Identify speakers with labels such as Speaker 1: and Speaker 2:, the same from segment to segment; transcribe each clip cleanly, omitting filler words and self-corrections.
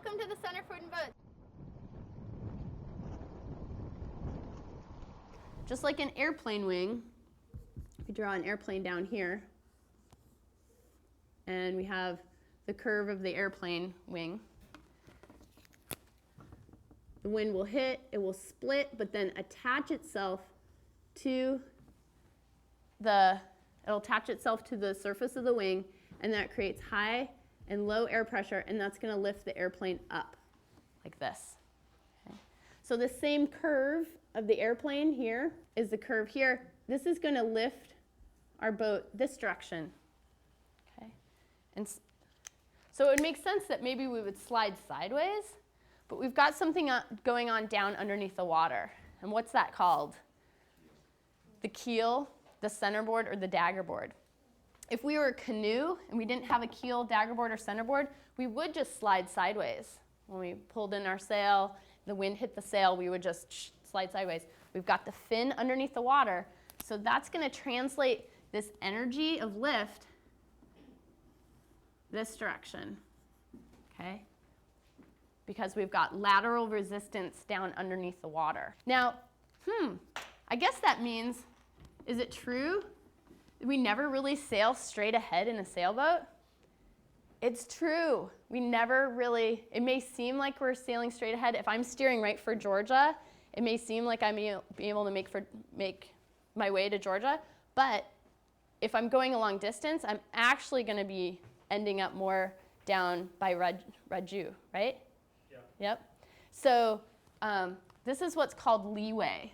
Speaker 1: Welcome to the Center for Wooden Boats. Just like an airplane wing, we draw an airplane down here, and we have the curve of the airplane wing. The wind will hit, it will split, but then attach itself to it'll attach itself to the surface of the wing, and that creates high and low air pressure, and that's going to lift the airplane up like this. Okay. So the same curve of the airplane here is the curve here. This is going to lift our boat this direction. Okay. And so it would make sense that maybe we would slide sideways, but we've got something going on down underneath the water. And what's that called? The keel, the centerboard, or the daggerboard. If we were a canoe and we didn't have a keel, daggerboard, or centerboard, we would just slide sideways. When we pulled in our sail, the wind hit the sail, we would just slide sideways. We've got the fin underneath the water, so that's going to translate this energy of lift this direction, okay? Because we've got lateral resistance down underneath the water. Now, I guess that means, is it true we never really sail straight ahead in a sailboat? It's true. We never really, it may seem like we're sailing straight ahead. If I'm steering right for Georgia, it may seem like I'm be able to make my way to Georgia, but if I'm going a long distance, I'm actually going to be ending up more down by Raju, right? Yeah. Yep. So this is what's called leeway.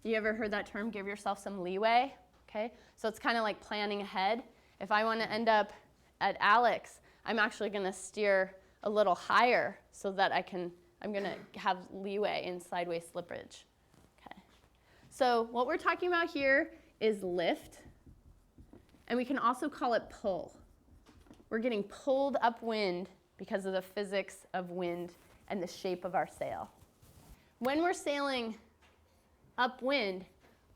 Speaker 1: You ever heard that term, give yourself some leeway? Okay, so it's kind of like planning ahead. If I want to end up at Alex, I'm actually going to steer a little higher so that I'm going to have leeway in sideways slippage. Okay, so what we're talking about here is lift, and we can also call it pull. We're getting pulled upwind because of the physics of wind and the shape of our sail. When we're sailing upwind,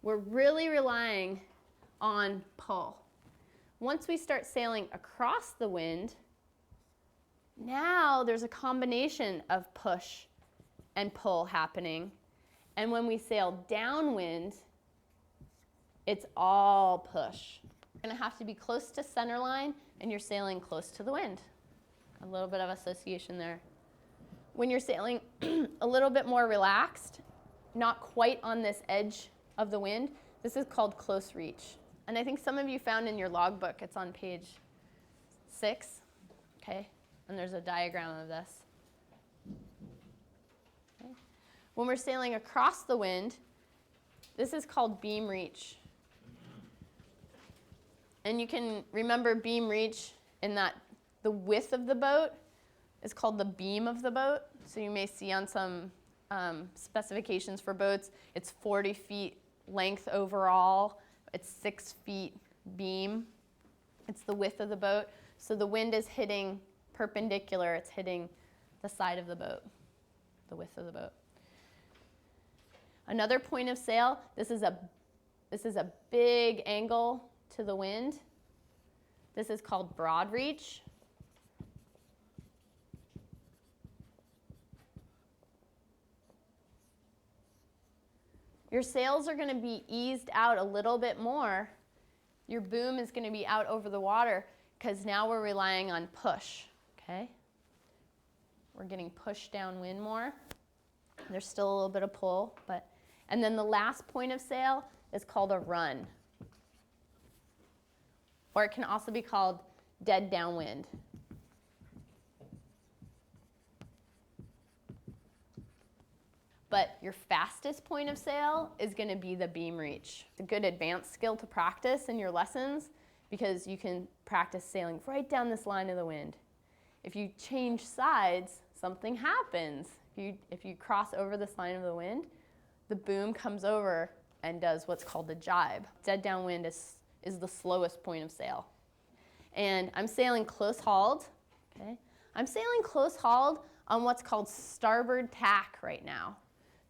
Speaker 1: we're really relying on pull. Once we start sailing across the wind, now there's a combination of push and pull happening. And when we sail downwind, it's all push. You're going to have to be close to center line, and you're sailing close to the wind. A little bit of association there. When you're sailing a little bit more relaxed, not quite on this edge of the wind, this is called close reach. And I think some of you found in your logbook, it's on page 6, okay? And there's a diagram of this. Okay. When we're sailing across the wind, this is called beam reach. And you can remember beam reach in that the width of the boat is called the beam of the boat. So you may see on some specifications for boats, it's 40 feet length overall, it's 6 feet beam. It's the width of the boat. So the wind is hitting perpendicular, it's hitting the side of the boat, the width of the boat. Another point of sail, this is a big angle to the wind. This is called broad reach. Your sails are going to be eased out a little bit more. Your boom is going to be out over the water because now we're relying on push, okay? We're getting pushed downwind more. There's still a little bit of pull, and then the last point of sail is called a run. Or it can also be called dead downwind. But your fastest point of sail is going to be the beam reach. It's a good advanced skill to practice in your lessons because you can practice sailing right down this line of the wind. If you change sides, something happens. If you cross over this line of the wind, the boom comes over and does what's called a jibe. Dead downwind is the slowest point of sail. And I'm sailing close hauled, okay? I'm sailing close hauled on what's called starboard tack right now.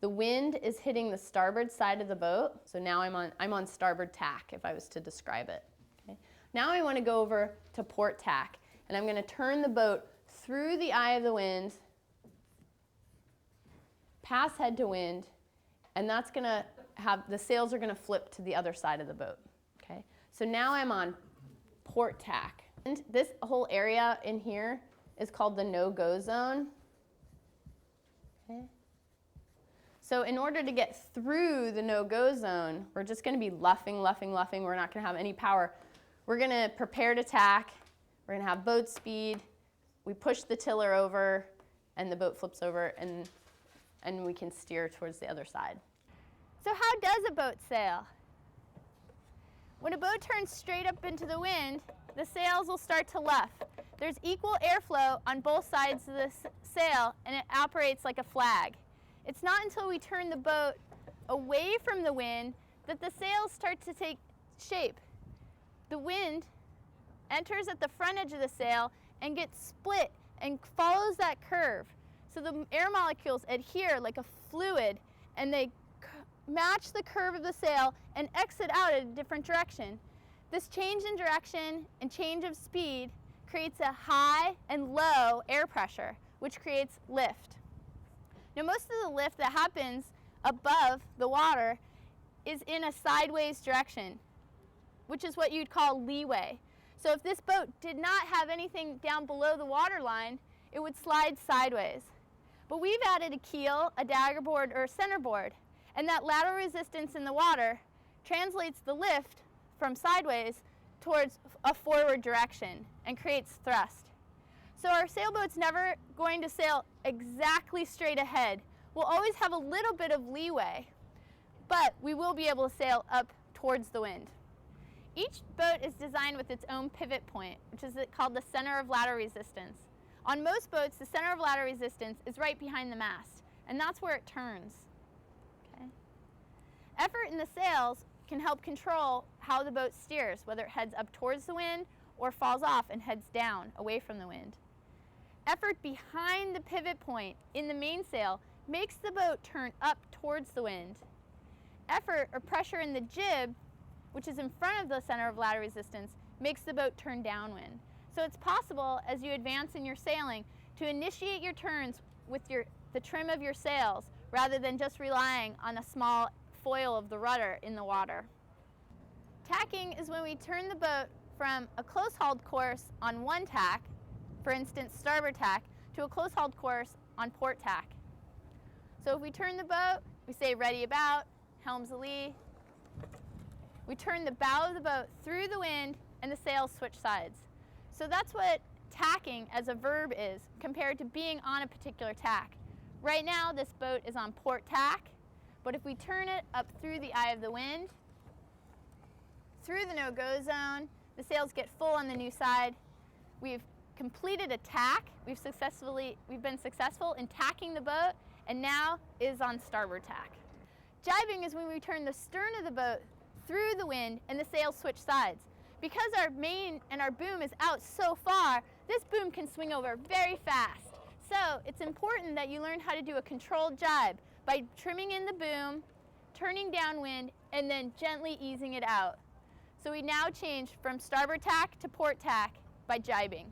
Speaker 1: The wind is hitting the starboard side of the boat. So now I'm on starboard tack if I was to describe it. Okay? Now I want to go over to port tack, and I'm going to turn the boat through the eye of the wind, pass head to wind, and that's going to have, the sails are going to flip to the other side of the boat. Okay? So now I'm on port tack. And this whole area in here is called the no-go zone. Okay? So in order to get through the no-go zone, we're just going to be luffing. We're not going to have any power. We're going to prepare to tack. We're going to have boat speed. We push the tiller over, and the boat flips over, and we can steer towards the other side.
Speaker 2: So how does a boat sail? When a boat turns straight up into the wind, the sails will start to luff. There's equal airflow on both sides of the sail, and it operates like a flag. It's not until we turn the boat away from the wind that the sails start to take shape. The wind enters at the front edge of the sail and gets split and follows that curve. So the air molecules adhere like a fluid, and they match the curve of the sail and exit out in a different direction. This change in direction and change of speed creates a high and low air pressure, which creates lift. Now, most of the lift that happens above the water is in a sideways direction, which is what you'd call leeway. So if this boat did not have anything down below the water line, it would slide sideways. But we've added a keel, a dagger board, or a centerboard, and that lateral resistance in the water translates the lift from sideways towards a forward direction and creates thrust. So our sailboat's never going to sail exactly straight ahead. We'll always have a little bit of leeway, but we will be able to sail up towards the wind. Each boat is designed with its own pivot point, which is called the center of lateral resistance. On most boats, the center of lateral resistance is right behind the mast, and that's where it turns. Okay? Effort in the sails can help control how the boat steers, whether it heads up towards the wind or falls off and heads down, away from the wind. Effort behind the pivot point in the mainsail makes the boat turn up towards the wind. Effort or pressure in the jib, which is in front of the center of lateral resistance, makes the boat turn downwind. So it's possible, as you advance in your sailing, to initiate your turns with the trim of your sails, rather than just relying on a small foil of the rudder in the water. Tacking is when we turn the boat from a close-hauled course on one tack, for instance starboard tack, to a close-hauled course on port tack. So if we turn the boat, we say ready about, helms a lee. We turn the bow of the boat through the wind and the sails switch sides. So that's what tacking as a verb is compared to being on a particular tack. Right now this boat is on port tack, but if we turn it up through the eye of the wind, through the no-go zone, the sails get full on the new side. We've completed a tack. We've been successful in tacking the boat, and now is on starboard tack. Jibing is when we turn the stern of the boat through the wind and the sails switch sides. Because our main and our boom is out so far, this boom can swing over very fast. So it's important that you learn how to do a controlled jibe by trimming in the boom, turning downwind, and then gently easing it out. So we now change from starboard tack to port tack by jibing.